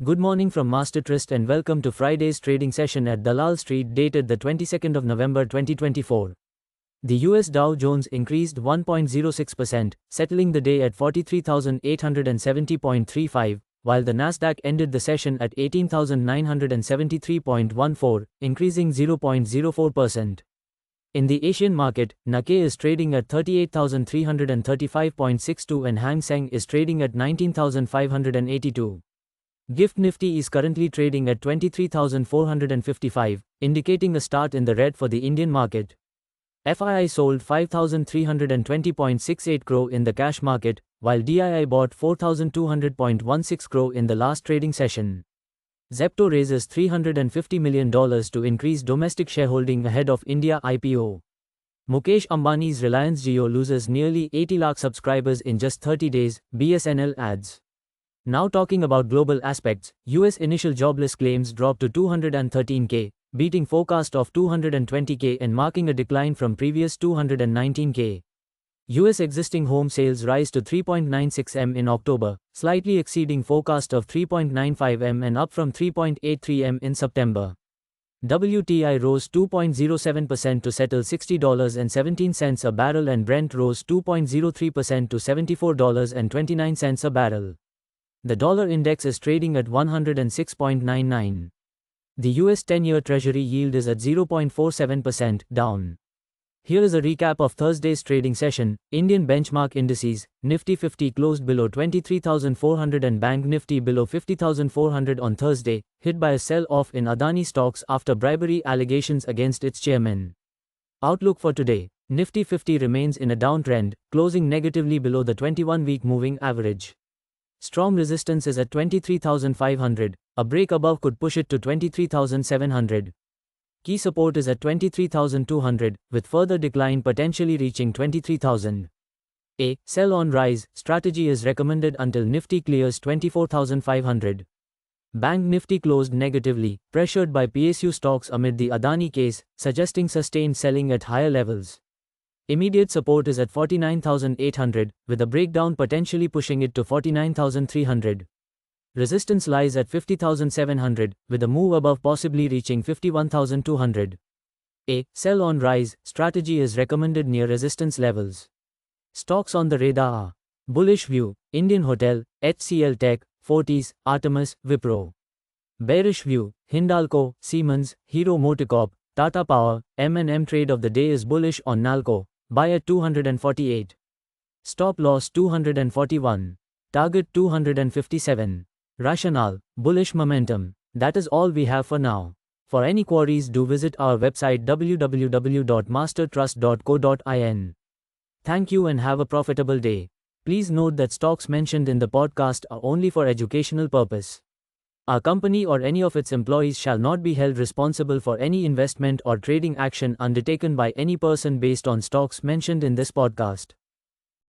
Good morning from Master Trust and welcome to Friday's trading session at Dalal Street dated the 22nd of November 2024. The US Dow Jones increased 1.06%, settling the day at 43,870.35, while the Nasdaq ended the session at 18,973.14, increasing 0.04%. In the Asian market, Nikkei is trading at 38,335.62 and Hang Seng is trading at 19,582. GIFT Nifty is currently trading at 23,455, indicating a start in the red for the Indian market. FII sold 5,320.68 crore in the cash market, while DII bought 4,200.16 crore in the last trading session. Zepto raises $350 million to increase domestic shareholding ahead of India IPO. Mukesh Ambani's Reliance Jio loses nearly 80 lakh subscribers in just 30 days, BSNL adds. Now talking about global aspects, US initial jobless claims dropped to 213k, beating forecast of 220k and marking a decline from previous 219k. US existing home sales rise to 3.96 m in October, slightly exceeding forecast of 3.95 m and up from 3.83 m in September. WTI rose 2.07% to settle $60.17 a barrel and Brent rose 2.03% to $74.29 a barrel. The dollar index is trading at 106.99. The US 10-year Treasury yield is at 0.47%, down. Here is a recap of Thursday's trading session. Indian benchmark indices, Nifty 50 closed below 23,400 and Bank Nifty below 50,400 on Thursday, hit by a sell-off in Adani stocks after bribery allegations against its chairman. Outlook for today, Nifty 50 remains in a downtrend, closing negatively below the 21-week moving average. Strong resistance is at 23,500, a break above could push it to 23,700. Key support is at 23,200, with further decline potentially reaching 23,000. A sell-on rise strategy is recommended until Nifty clears 24,500. Bank Nifty closed negatively, pressured by PSU stocks amid the Adani case, suggesting sustained selling at higher levels. Immediate support is at 49,800, with a breakdown potentially pushing it to 49,300. Resistance lies at 50,700, with a move above possibly reaching 51,200. A sell-on rise strategy is recommended near resistance levels. Stocks on the radar are bullish view, Indian Hotel, HCL Tech, Fortis, Artemis, Wipro. Bearish view, Hindalco, Siemens, Hero MotoCorp, Tata Power. M&M trade of the day is bullish on Nalco. Buy at 248. Stop loss 241. Target 257. Rationale, bullish momentum. That is all we have for now. For any queries, do visit our website www.mastertrust.co.in. Thank you and have a profitable day. Please note that stocks mentioned in the podcast are only for educational purpose. Our company or any of its employees shall not be held responsible for any investment or trading action undertaken by any person based on stocks mentioned in this podcast.